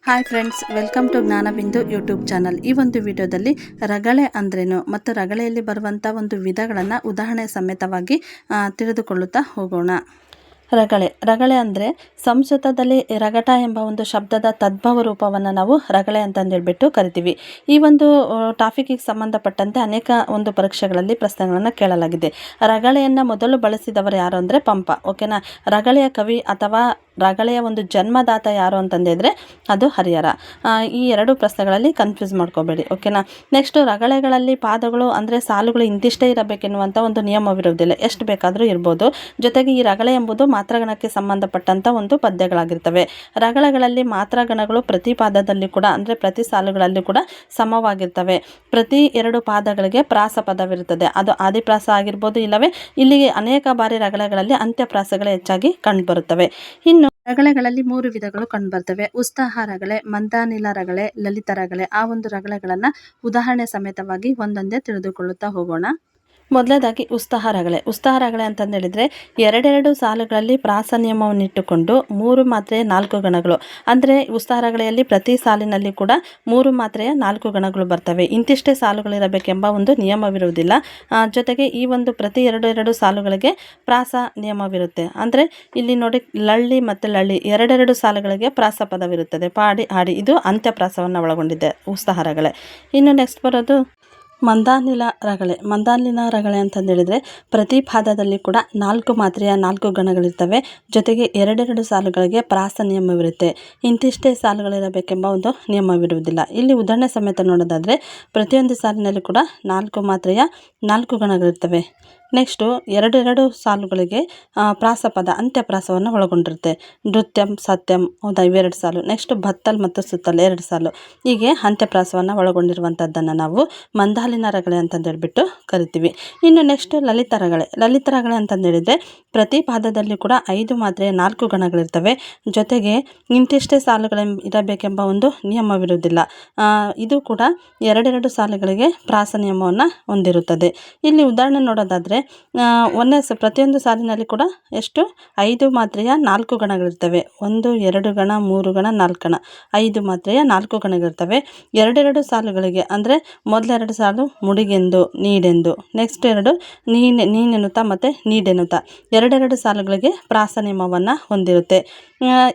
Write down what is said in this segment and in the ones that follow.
Hi friends, welcome to Jnanabindu YouTube channel. ಈ ಒಂದು ವಿಡಿಯೋದಲ್ಲಿ ರಗಳೆ ಅಂದ್ರೇನು ಮತ್ತು ರಗಳೆಯಲ್ಲಿ ಬರುವಂಥ ಒಂದು ವಿಧಗಳನ್ನು ಉದಾಹರಣೆ ಸಮೇತವಾಗಿ ತಿಳಿದುಕೊಳ್ಳುತ್ತಾ ಹೋಗೋಣ. ರಗಳೆ ಅಂದರೆ ಸಂಸ್ಕೃತದಲ್ಲಿ ರಗಟ ಎಂಬ ಒಂದು ಶಬ್ದದ ತದ್ಭವ ರೂಪವನ್ನು ನಾವು ರಗಳೆ ಅಂತಂದೇಳ್ಬಿಟ್ಟು ಕರಿತೀವಿ. ಈ ಒಂದು ಟಾಪಿಕ್ಗೆ ಸಂಬಂಧಪಟ್ಟಂತೆ ಅನೇಕ ಒಂದು ಪರೀಕ್ಷೆಗಳಲ್ಲಿ ಪ್ರಶ್ನೆಗಳನ್ನು ಕೇಳಲಾಗಿದೆ. ರಗಳೆಯನ್ನು ಮೊದಲು ಬಳಸಿದವರು ಯಾರು ಅಂದರೆ ಪಂಪ. ಓಕೆನಾ. ರಗಳೆಯ ಕವಿ ಅಥವಾ ರಗಳೆಯ ಒಂದು ಜನ್ಮದಾತ ಯಾರು ಅಂತಂದಿದ್ರೆ ಅದು ಹರಿಹರ. ಈ ಎರಡು ಪ್ರಶ್ನೆಗಳಲ್ಲಿ ಕನ್ಫ್ಯೂಸ್ ಮಾಡ್ಕೋಬೇಡಿ. ಓಕೆನಾ. ನೆಕ್ಸ್ಟು ರಗಳೆಗಳಲ್ಲಿ ಪಾದಗಳು ಅಂದರೆ ಸಾಲುಗಳು ಇಂತಿಷ್ಟೇ ಇರಬೇಕೆನ್ನುವಂಥ ಒಂದು ನಿಯಮವಿರುವುದಿಲ್ಲ, ಎಷ್ಟು ಬೇಕಾದರೂ ಇರ್ಬೋದು. ಜೊತೆಗೆ ಈ ರಗಳೆ ಎಂಬುದು ಮಾತ್ರಗಣಕ್ಕೆ ಸಂಬಂಧಪಟ್ಟಂಥ ಒಂದು ಪದ್ಯಗಳಾಗಿರ್ತವೆ. ರಗಳೆಗಳಲ್ಲಿ ಮಾತ್ರಗಣಗಳು ಪ್ರತಿ ಪಾದದಲ್ಲಿ ಕೂಡ ಅಂದರೆ ಪ್ರತಿ ಸಾಲುಗಳಲ್ಲಿ ಕೂಡ ಸಮವಾಗಿರ್ತವೆ. ಪ್ರತಿ ಎರಡು ಪಾದಗಳಿಗೆ ಪ್ರಾಸ ಪದವಿರುತ್ತದೆ. ಅದು ಆದಿಪ್ರಾಸ ಆಗಿರ್ಬೋದು, ಇಲ್ಲವೇ ಇಲ್ಲಿಗೆ ಅನೇಕ ಬಾರಿ ರಗಳೆಗಳಲ್ಲಿ ಅಂತ್ಯಪ್ರಾಸಗಳು ಹೆಚ್ಚಾಗಿ ಕಂಡುಬರುತ್ತವೆ. ಇನ್ನು ರಗಳೆಗಳಲ್ಲಿ 3 ವಿಧಗಳು ಕಂಡುಬರ್ತವೆ. ಉತ್ಸಾಹ ರಗಳೆ, ಮಂದಾನಿಲ ರಗಳೆ, ಲಲಿತ ರಗಳೆ. ಆ ಒಂದು ರಗಳೆಗಳನ್ನು ಉದಾಹರಣೆ ಸಮೇತವಾಗಿ ಒಂದೊಂದೇ ತಿಳಿದುಕೊಳ್ಳುತ್ತಾ ಹೋಗೋಣ. ಮೊದಲನೇದಾಗಿ ಉತ್ಸಾಹ ರಗಳೆ ಅಂತಂದೇಳಿದರೆ ಎರಡೆರಡು ಸಾಲುಗಳಲ್ಲಿ ಪ್ರಾಸ ನಿಯಮವನ್ನಿಟ್ಟುಕೊಂಡು 3 ಮಾತ್ರೆಯ 4 ಗಣಗಳು ಅಂದರೆ ಉತ್ಸಾಹ ರಗಳೆಯಲ್ಲಿ ಪ್ರತಿ ಸಾಲಿನಲ್ಲಿ ಕೂಡ 3 ಮಾತ್ರೆಯ 4 ಗಣಗಳು ಬರ್ತವೆ. ಇಂತಿಷ್ಟೇ ಸಾಲುಗಳಿರಬೇಕೆಂಬ ಒಂದು ನಿಯಮವಿರುವುದಿಲ್ಲ. ಜೊತೆಗೆ ಈ ಒಂದು ಪ್ರತಿ ಎರಡು ಸಾಲುಗಳಿಗೆ ಪ್ರಾಸ ನಿಯಮವಿರುತ್ತೆ. ಅಂದರೆ ಇಲ್ಲಿ ನೋಡಿ, ಲಳ್ಳಿ ಮತ್ತು ಲಳ್ಳಿ ಎರಡೆರಡು ಸಾಲುಗಳಿಗೆ ಪ್ರಾಸ ಪದವಿರುತ್ತದೆ. ಪಾಡಿ ಆಡಿ ಇದು ಅಂತ್ಯಪ್ರಾಸವನ್ನು ಒಳಗೊಂಡಿದೆ ಉತ್ಸಾಹ ರಗಳೆ. ಇನ್ನು ನೆಕ್ಸ್ಟ್ ಬರೋದು ಮಂದಾನಿಲ ರಗಳೆ ಅಂತಂದೇಳಿದರೆ ಪ್ರತಿ ಪಾದದಲ್ಲಿ ಕೂಡ 4 ಮಾತ್ರೆಯ 4 ಗಣಗಳಿರ್ತವೆ. ಜೊತೆಗೆ ಎರಡೆರಡು ಸಾಲುಗಳಿಗೆ ಪ್ರಾಸ ನಿಯಮವಿರುತ್ತೆ. ಇಂತಿಷ್ಟೇ ಸಾಲುಗಳಿರಬೇಕೆಂಬ ಒಂದು ನಿಯಮವಿರುವುದಿಲ್ಲ. ಇಲ್ಲಿ ಉದಾಹರಣೆ ಸಮೇತ ನೋಡೋದಾದರೆ ಪ್ರತಿಯೊಂದು ಸಾಲಿನಲ್ಲಿ ಕೂಡ 4 ಮಾತ್ರೆಯ 4 ಗಣಗಳಿರ್ತವೆ. ನೆಕ್ಸ್ಟು ಎರಡೆರಡು ಸಾಲುಗಳಿಗೆ ಪ್ರಾಸಪದ ಅಂತ್ಯಪ್ರಾಸವನ್ನು ಒಳಗೊಂಡಿರುತ್ತೆ. ನೃತ್ಯಂ ಸತ್ಯಂ, ಹೌದಾ, ಇವೆರಡು ಸಾಲು. ನೆಕ್ಸ್ಟ್ ಬತ್ತಲ್ ಮತ್ತು ಸುತ್ತಲ್ 2 ಸಾಲು. ಹೀಗೆ ಅಂತ್ಯಪ್ರಾಸವನ್ನು ಒಳಗೊಂಡಿರುವಂಥದ್ದನ್ನು ನಾವು ಮಂದಾಲಿನ ರಗಳೆ ಅಂತಂದೇಳ್ಬಿಟ್ಟು ಕರಿತೀವಿ. ಇನ್ನು ನೆಕ್ಸ್ಟ್ ಲಲಿತ ರಗಳೆ ಅಂತಂದೇಳಿದರೆ ಪ್ರತಿ ಪಾದದಲ್ಲಿ ಕೂಡ 5 ಮಾತ್ರೆಯ 4 ಗಣಗಳಿರ್ತವೆ. ಜೊತೆಗೆ ಇಂತಿಷ್ಟೇ ಸಾಲುಗಳ ಇರಬೇಕೆಂಬ ಒಂದು ನಿಯಮವಿರುವುದಿಲ್ಲ. ಇದು ಕೂಡ ಎರಡೆರಡು ಸಾಲುಗಳಿಗೆ ಪ್ರಾಸ ನಿಯಮವನ್ನು ಹೊಂದಿರುತ್ತದೆ. ಇಲ್ಲಿ ಉದಾಹರಣೆ ನೋಡೋದಾದರೆ ಪ್ರತಿಯೊಂದು ಸಾಲಿನಲ್ಲಿ ಕೂಡ ಎಷ್ಟು 5 ಮಾತ್ರೆಯ 4 ಗಣಗಳಿರ್ತವೆ. 1 2 ಗಣ 3 ಗಣ 4 ಗಣ 5 ಮಾತ್ರೆಯ 4 ಗಣಗಳಿರ್ತವೆ. ಎರಡೆರಡು ಸಾಲುಗಳಿಗೆ ಅಂದರೆ ಮೊದಲೆರಡು ಸಾಲು ಮುಡಿಗೆಂದು ನೀಡೆಂದು, ನೆಕ್ಸ್ಟ್ 2 ನೀನೆನುತ್ತಾ ಮತ್ತು ನೀಡೆನುತ್ತಾ ಎರಡೆರಡು ಸಾಲುಗಳಿಗೆ ಪ್ರಾಸ ನಿಯಮವನ್ನು ಹೊಂದಿರುತ್ತೆ.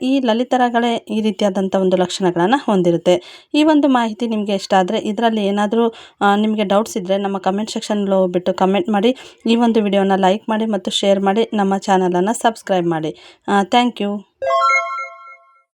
ಈ ಲಲಿತ ರಗಳೆ ಈ ರೀತಿಯಾದಂಥ ಒಂದು ಲಕ್ಷಣಗಳನ್ನು ಹೊಂದಿರುತ್ತೆ. ಈ ಒಂದು ಮಾಹಿತಿ ನಿಮಗೆ ಇಷ್ಟ ಆದರೆ, ಇದರಲ್ಲಿ ಏನಾದರೂ ನಿಮಗೆ ಡೌಟ್ಸ್ ಇದ್ದರೆ ನಮ್ಮ ಕಮೆಂಟ್ ಸೆಕ್ಷನ್లో ಹೋಗ್ಬಿಟ್ಟು ಕಮೆಂಟ್ ಮಾಡಿ. ಈ ಒಂದು ವಿಡಿಯೋನ ಲೈಕ್ ಮಾಡಿ ಮತ್ತು ಶೇರ್ ಮಾಡಿ. ನಮ್ಮ ಚಾನಲನ್ನು ಸಬ್ಸ್ಕ್ರೈಬ್ ಮಾಡಿ. Thank you.